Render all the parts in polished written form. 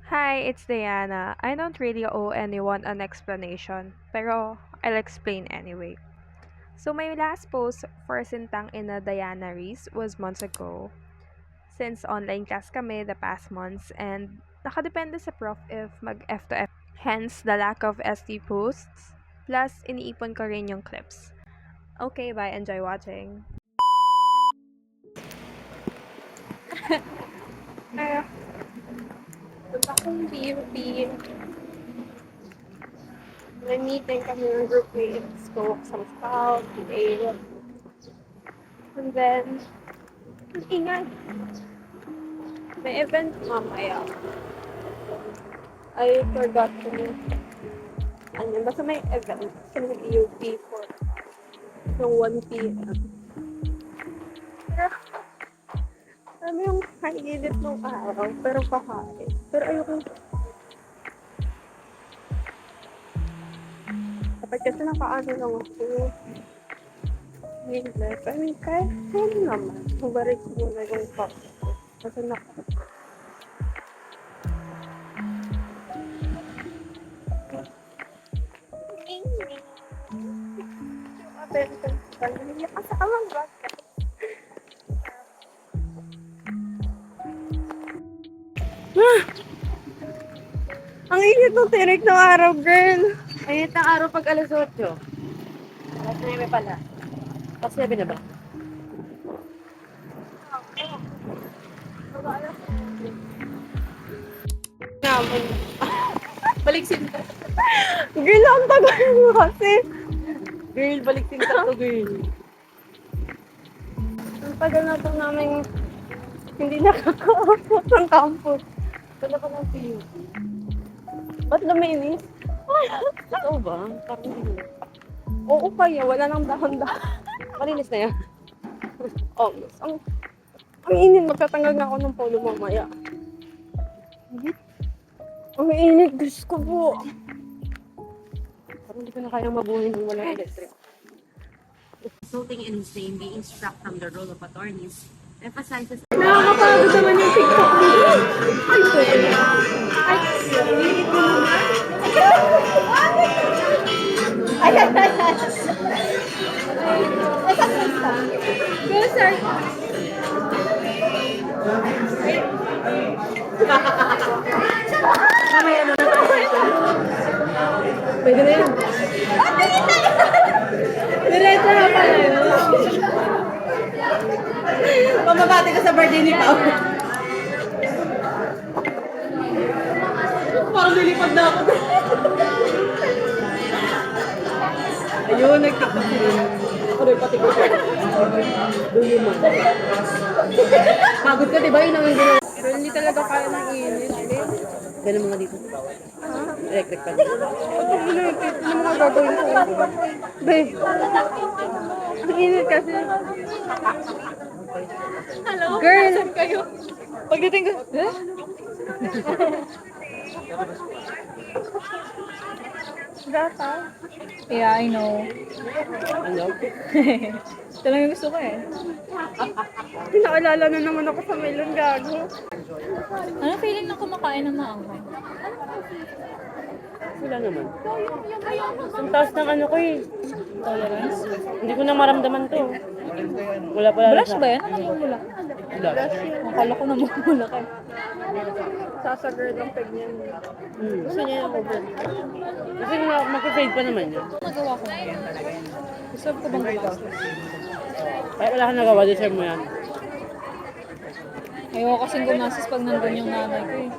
Hi, it's Diana. I don't really owe anyone an explanation, pero I'll explain anyway. So my last post for Sintang Ina Diana Reese was months ago. Since online class kami the past months and nakadepende sa prof if mag F to F. Hence, the lack of ST posts. Plus, iniipon ko rin yung clips. Okay, bye. Enjoy watching. Punta akong PUP. May meeting kami ng group mates ko sa scout, PA. And then, ang ingay. May event mamaya. I forgot to basta may event sa UP for ng 1 p.m. Pero, alam mo yung kainit ng araw, pero kakain. Pero ayoko kapag kasi nakaano lang ako. Needless. I mean, kaya naman. Mabarik ko muna yung pop ko. Kasi ang init ng tirik ng araw, girl. Ayun ang araw pag alas 8. Alas 9 pala. Alas 9 na ba? Naman. Balik sinta. Girl, ang tagal mo kasi. Girl, balik sinta to, girl. Ang tagal na ito namin hindi nakaka-upload ng campus. Ganda pa ng view. Ba't luminis? Totoo ba? Parang hindi. Oo kaya, wala nang dahon-dahon. Malinis na yan. Oh, ang init, magtatanggal na ako ng polo mamaya. Ang init, Diyos ko po. Parang hindi ko na kayang mabuhay ng walang electric. Resulting in Hussein being struck from the role of attorneys emphasizes Nakakapagod naman yung TikTok dito. Ay, pwede. Ay, init mo naman. Ay, ay, ay, ay. Go, sir. mamaya na Pwede na yan. Diretso na pala yun. pamabati ka sa birthday ni Pao. Parang nilipad na ako. Ayun, nag-tiktok sila. Ako rin pati ko. Doon yung man. Pagod ka, diba? Yun ang ginawa. Pero hindi talaga kaya ng init. Ganun mga dito. Electric pa. Ano mga gagawin ko? Be, ang init kasi. Girl! Pagdating ko, eh? Gata. Yeah, I know. Ano? Ito lang yung gusto ko eh. Pinaalala na naman ako sa melon gago. Ano feeling na kumakain ng maanghang? Wala naman. Ang taas ng ano ko eh. Tolerance? Hindi ko na maramdaman to. Wala pala. Blush ba yan? Ano yung mula? Wala. Akala ko namumula ka. Sasagir ng peg niyan. Gusto niya yung over. Kasi mag-fade pa naman yun. Nagawa ko ngayon. Gusto ko bang gumastos? Kaya wala kang nagawa, deserve mo yan. Ayoko kasing gumastos pag nandun yung nanay ko eh.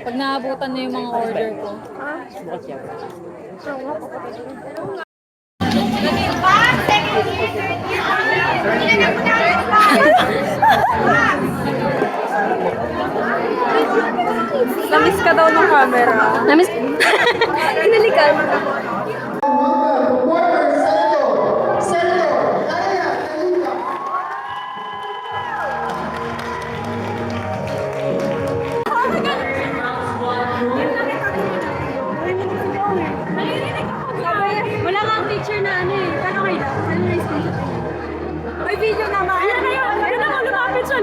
Pag naabutan na yung mga order ko. Bukas siya. Namiss ka daw ng camera. Namiss? Inalikan. Wala nga ang picture na ano eh. Paano kayo? Ano na yung may video naman. Ayan na yun. Ayan na, lumapit siya.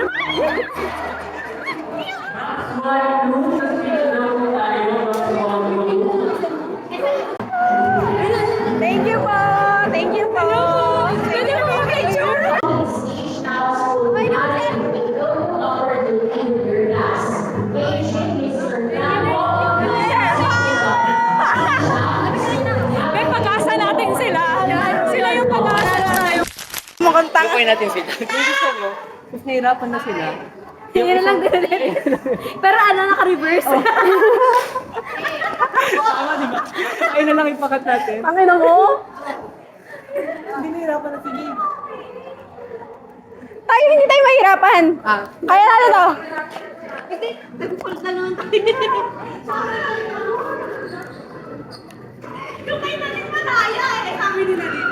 akong tanga. Lupain natin sila. Kung gusto mo, mas nahirapan na sila. Yun lang din. Pero ano, naka-reverse. Tama, di ba? Ay na lang ipakat natin. Ang ina mo? Hindi nahirapan na sila. Tayo hindi tayo mahirapan. Ah. Kaya natin to. Kasi, nag-fold na naman tayo. Yung kayo na rin malaya eh. Sabi nila rin.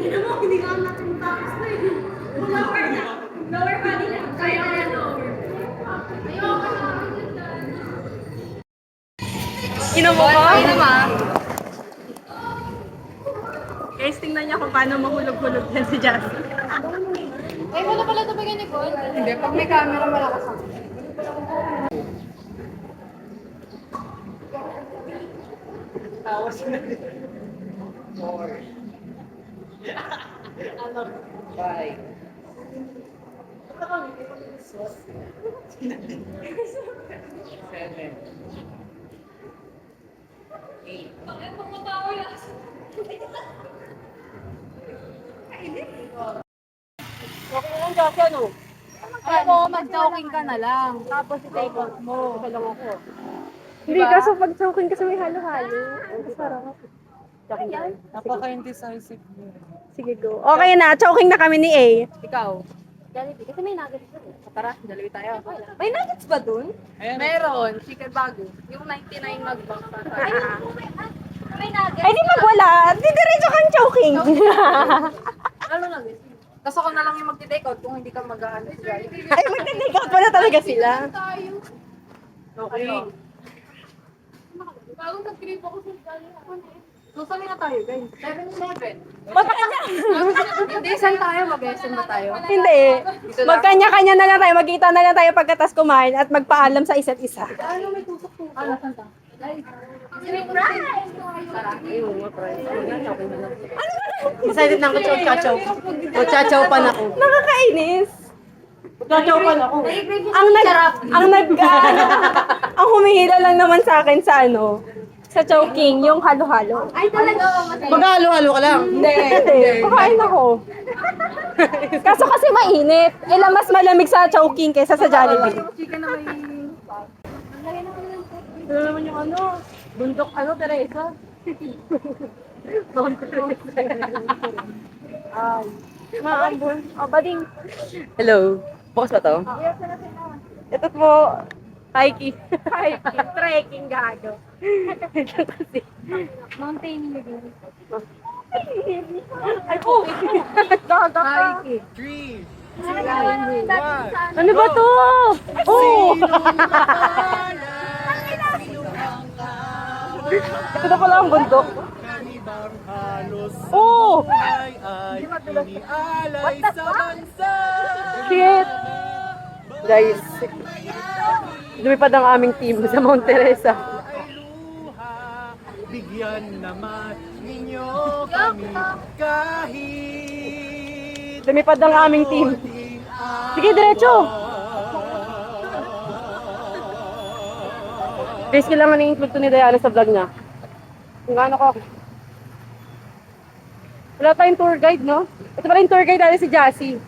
Hindi mo, hindi ka natin tapos na eh. Lower na. Lower body lang. Kaya na lower. Ina mo ko? Ay naman. Guys, tingnan niya kung paano mahulog-hulog yan si Jasmine. Ay, wala pala ito bigyan ni Paul. Hindi, pag may camera malakas ako. Tawas na din. More. Ano? Bye. Seven. Eight. Okay lang kasi ano? Alam mo, mag-joking ka na lang. Tapos i-take out mo. Ito lang ako. Hindi, kaso pag choking kasi may halo-halo. Sarap. Napaka-indecisive mo. Sige, go. Okay na, choking na kami ni A. Ikaw. Jollibee. Kasi may nuggets doon. Tara, dalawi tayo. May nuggets ba dun? Meron. Chicken bago. Yung 99 mag-box. Ay, may nuggets. Ay, di pag wala, di diretso kang choking. Ano nuggets? Tapos ako na lang yung mag-take out kung hindi ka mag-ano sa Jollibee. Ay, mag-take out pa na talaga sila. Okay. Bagong nag-crave ako sa Jollibee. Susali na tayo, guys. 7-11. Magkanya. Hindi, saan tayo? Mag-SM ba tayo? Hindi. Magkanya-kanya na lang tayo. Magkita na lang tayo pagkatas kumain at magpaalam sa isa't isa. Ano, saan tayo? Ayun, nga, price. Decided na ako chow-chow. Chow-chow pa na ako. Nakakainis. Chow-chow pa na ako. Ang humihila lang naman sa akin sa sa choking, yung halo-halo. Ay, talaga. Mag-halo-halo ka lang. Hindi. Kumain ako. Kaso kasi mainit. Ilang mas malamig sa choking kaysa sa Jollibee. Chicken na may... Ito naman yung bundok Teresa. Maambon. O, bading. Hello. Bukas ba to? Ito po. Hiking. Hiking. Trekking gago. Kasi. Mountain living. Ay, oh. Gaga ka. Three. Ano ba to? Oh! Ito na pala ang bundok. Oh! Shit! Guys, lumipad ang aming team sa Mount Teresa. Bigyan naman ninyo kami kahit Lumipad ang aming team. Sige, diretso! Guys, kailangan i-include to ni Diana sa vlog niya. Kung gaano ko. Wala tayong tour guide, no? Ito pala yung tour guide natin si Jassy.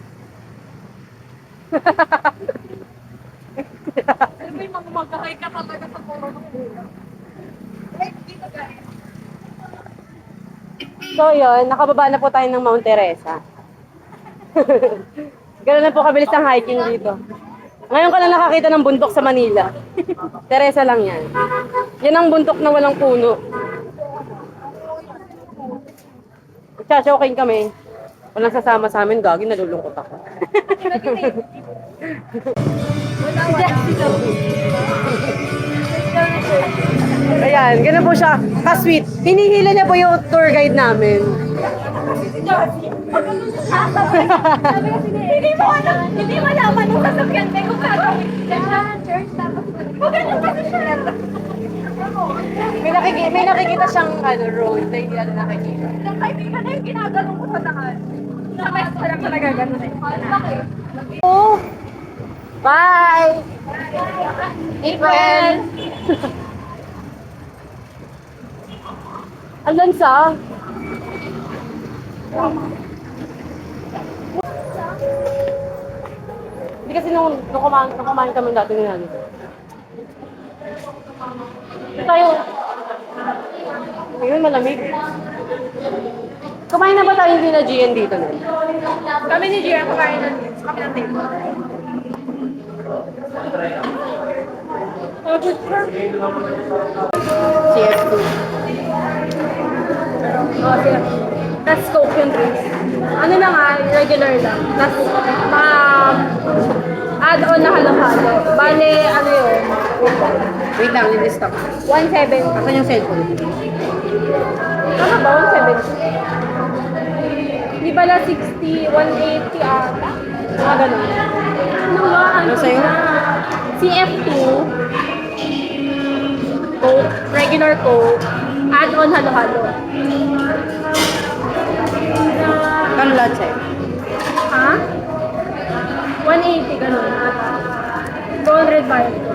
Alam mo yung mga mag-hike ka talaga sa puro ng bulan. So yun, nakababa na po tayo ng Mount Teresa. Ganun na po kabilis ang hiking dito. Ngayon ka na nakakita ng bundok sa Manila. Teresa lang yan. Yan ang bundok na walang puno. Choking kami. Walang sasama sa amin, gagi, nalulungkot ako. Ayan, ganun po siya. Ka-sweet. Hinihila niya po yung tour guide namin. Hindi mo naman nung sasakyan ko kung gagawin siya. Church tapos. Huwag ganun kasi siya. May nakikita siyang road na hindi natin nakikita. Yung kaibigan na yung ginagano ko sa daan. Sa best ko lang talaga ganun eh. Bakit? Oh! Bye! April! Ang lansa. Hindi kasi nung kumain kami dati ng ano. Ito tayo. Ngayon malamig. Kumain na ba tayo hindi na GN dito nun? Kami ni Gia, kumain ng table. CF2. Oh, sige. Tapos Coke yung drinks. Ano lang regular lang. Tapos, add-on na halo-halo. Bale, ano yun? Wait lang, linis ako. 170. Asan yung cellphone? Tama ba? 170? Di ba na 60, 180 ata? Mga ganun. Ano ba? Ano sa'yo? CF2, Coke, regular Coke, add-on halo-halo. Kano lahat sa'yo? Ha? 180 ganun ata. 200 bayad ko.